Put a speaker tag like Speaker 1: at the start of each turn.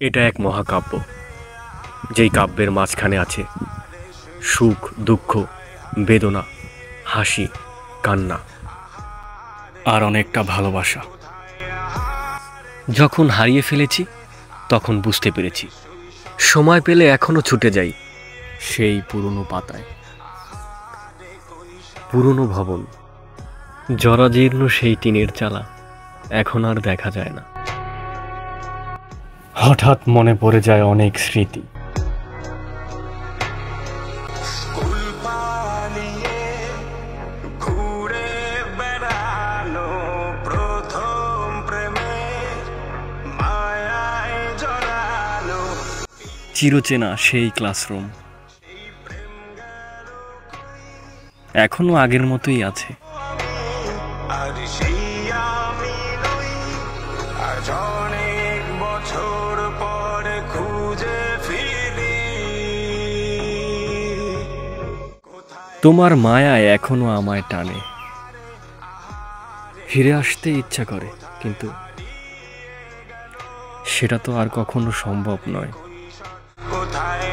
Speaker 1: এটা এক মহাকাব্য, যেই কাব্যের মাঝখানে আছে সুখ, দুঃখ, বেদনা, হাসি, কান্না আর অনেকটা ভালোবাসা। যখন হারিয়ে ফেলেছি তখন বুঝতে পেরেছি, সময় পেলে এখনো ছুটে যাই সেই পুরনো পাতায়। পুরনো ভবন, জরাজীর্ণ সেই টিনের চালা এখন আর দেখা যায় না। হঠাৎ মনে পড়ে যায় অনেক স্মৃতি। চিরচেনা সেই ক্লাসরুম এখনো আগের মতোই আছে। তোমার মায়ায় এখনো আমায় টানে, ফিরে আসতে ইচ্ছা করে, কিন্তু সেটা তো আর কখনো সম্ভব নয়।
Speaker 2: কোথায়